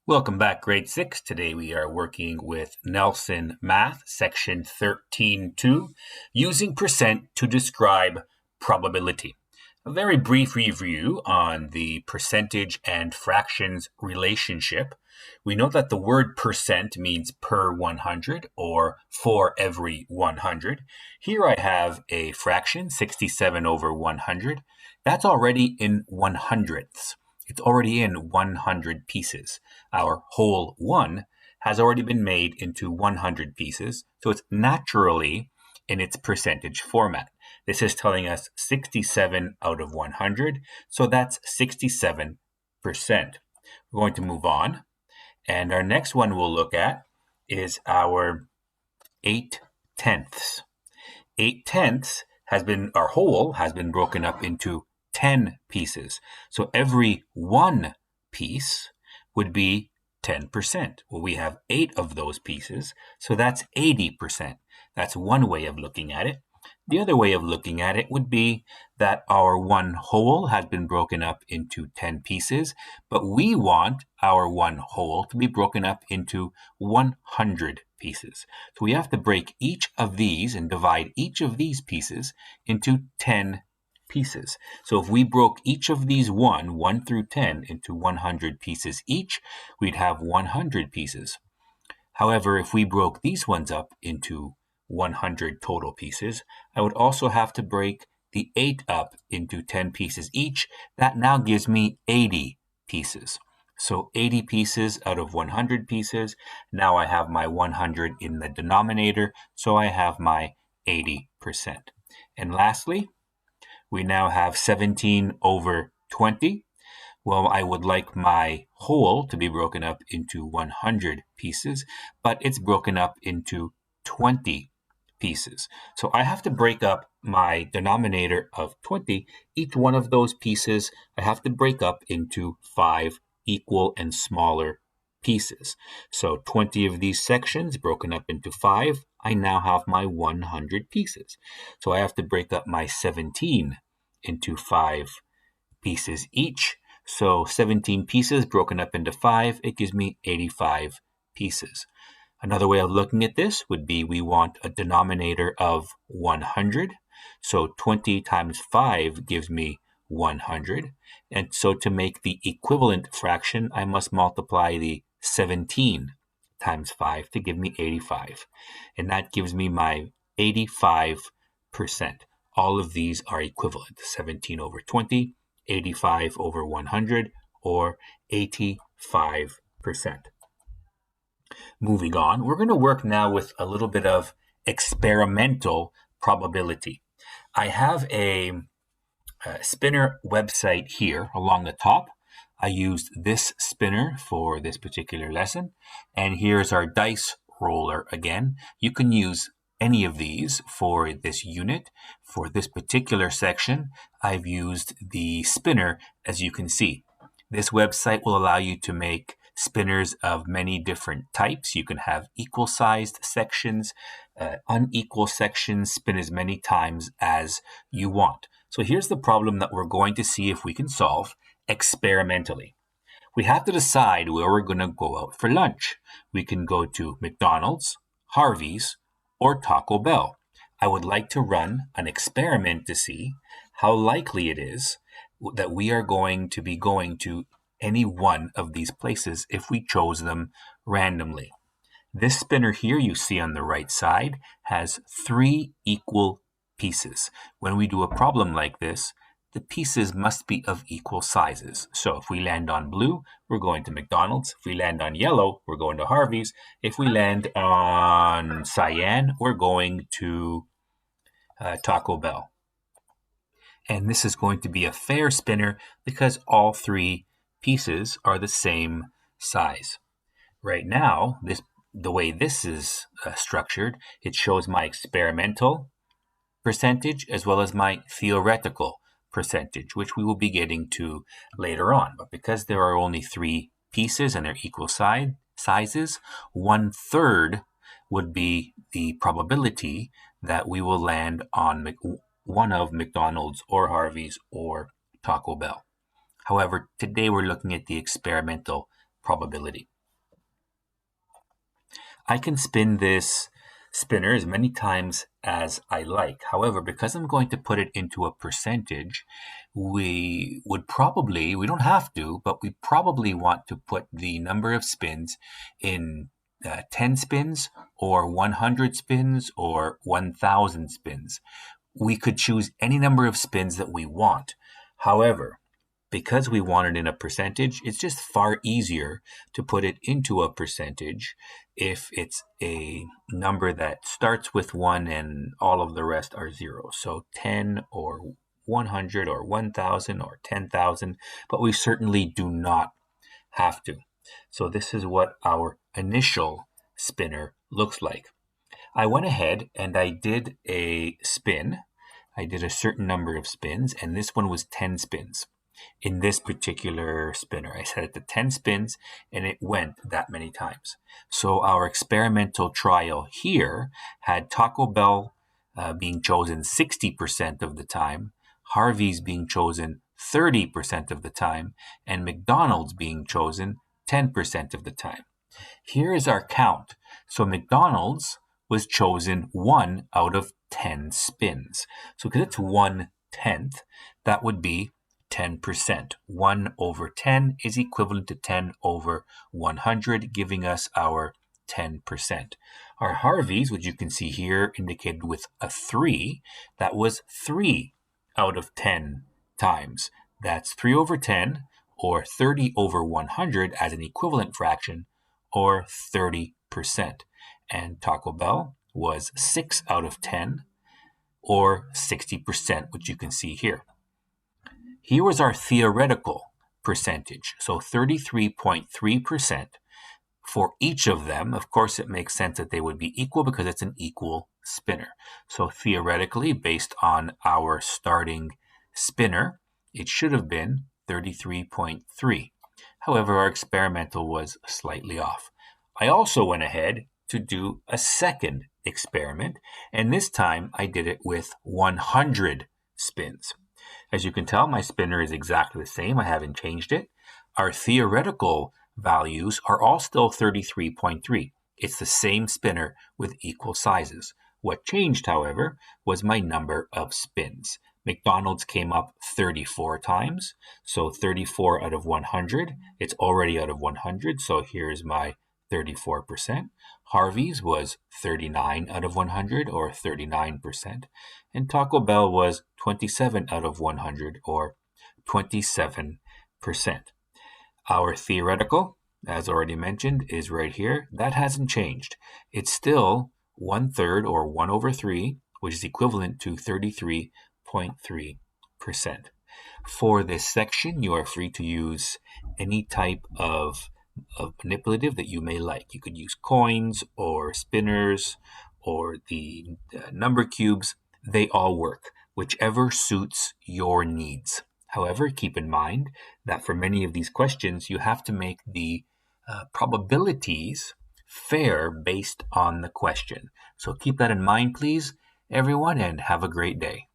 Welcome back, grade 6. Today we are working with Nelson Math, section 13.2, using percent to describe probability. A very brief review on the percentage and fractions relationship. We know that the word percent means per 100 or for every 100. Here I have a fraction, 67 over 100. That's already in 100ths. It's already in 100 pieces. Our whole 1 has already been made into 100 pieces, so it's naturally in its percentage format. This is telling us 67 out of 100, so that's 67%. We're going to move on, and our next one we'll look at is our 8/10. 8/10 our whole has been broken up into 10 pieces. So every one piece would be 10%. Well, we have 8 of those pieces, so that's 80%. That's one way of looking at it. The other way of looking at it would be that our one whole has been broken up into 10 pieces, but we want our one whole to be broken up into 100 pieces. So we have to break each of these and divide each of these pieces into 10 pieces. So if we broke each of these 1 through 10 into 100 pieces each, we'd have 100 pieces. However, if we broke these ones up into 100 total pieces, I would also have to break the 8 up into 10 pieces each. That now gives me 80 pieces. So 80 pieces out of 100 pieces. Now I have my 100 in the denominator, so I have my 80%. And lastly, we now have 17 over 20. Well, I would like my whole to be broken up into 100 pieces, but it's broken up into 20 pieces. So I have to break up my denominator of 20. Each one of those pieces, I have to break up into 5 equal and smaller pieces. So 20 of these sections broken up into 5, I now have my 100 pieces. So I have to break up my 17 into 5 pieces each. So 17 pieces broken up into 5, it gives me 85 pieces. Another way of looking at this would be we want a denominator of 100. So 20 times 5 gives me 100. And so to make the equivalent fraction, I must multiply the 17 times 5 to give me 85. And that gives me my 85%. All of these are equivalent. 17 over 20, 85 over 100, or 85%. Moving on, we're going to work now with a little bit of experimental probability. I have a spinner website here along the top. I used this spinner for this particular lesson, and here's our dice roller again. You can use any of these for this unit. For this particular section, I've used the spinner, as you can see. This website will allow you to make spinners of many different types. You can have equal-sized sections, unequal sections, spin as many times as you want. So here's the problem that we're going to see if we can solve experimentally. We have to decide where we're going to go out for lunch. We can go to McDonald's, Harvey's, or Taco Bell. I would like to run an experiment to see how likely it is that we are going to be going to any one of these places if we chose them randomly. This spinner here you see on the right side has 3 equal pieces. When we do a problem like this, the pieces must be of equal sizes. So if we land on blue, we're going to McDonald's. If we land on yellow, we're going to Harvey's. If we land on cyan, we're going to Taco Bell. And this is going to be a fair spinner because all 3 pieces are the same size. Right now, the way this is structured, it shows my experimental percentage as well as my theoretical percentage, which we will be getting to later on. But because there are only 3 pieces and they're equal sizes, 1/3 would be the probability that we will land on one of McDonald's or Harvey's or Taco Bell. However, today we're looking at the experimental probability. I can spin this spinner as many times as I like. However, because I'm going to put it into a percentage, we don't have to, but we probably want to put the number of spins in 10 spins or 100 spins or 1,000 spins. We could choose any number of spins that we want. However, because we want it in a percentage, it's just far easier to put it into a percentage if it's a number that starts with 1 and all of the rest are zeros. So 10 or 100 or 1,000 or 10,000, but we certainly do not have to. So this is what our initial spinner looks like. I went ahead and I did a spin. I did a certain number of spins, and this one was 10 spins. In this particular spinner, I set it to 10 spins, and it went that many times. So our experimental trial here had Taco Bell being chosen 60% of the time, Harvey's being chosen 30% of the time, and McDonald's being chosen 10% of the time. Here is our count. So McDonald's was chosen 1 out of 10 spins. So because it's 1/10, that would be 10%. 1 over 10 is equivalent to 10 over 100, giving us our 10%. Our Harveys, which you can see here indicated with a 3, that was 3 out of 10 times. That's 3 over 10, or 30 over 100 as an equivalent fraction, or 30%. And Taco Bell was 6 out of 10, or 60%, which you can see here. Here was our theoretical percentage, so 33.3% for each of them. Of course, it makes sense that they would be equal because it's an equal spinner. So theoretically, based on our starting spinner, it should have been 33.3. However, our experimental was slightly off. I also went ahead to do a second experiment, and this time I did it with 100 spins. As you can tell, my spinner is exactly the same. I haven't changed it. Our theoretical values are all still 33.3. It's the same spinner with equal sizes. What changed, however, was my number of spins. McDonald's came up 34 times, so 34 out of 100. It's already out of 100, so here's my 34%. Harvey's was 39 out of 100, or 39%. And Taco Bell was 27 out of 100, or 27%. Our theoretical, as already mentioned, is right here. That hasn't changed. It's still 1/3, or 1 over 3, which is equivalent to 33.3%. For this section, you are free to use any type of manipulative that you may like. You could use coins or spinners or the number cubes. They all work, whichever suits your needs. However, keep in mind that for many of these questions, you have to make the probabilities fair based on the question. So keep that in mind, please, everyone, and have a great day.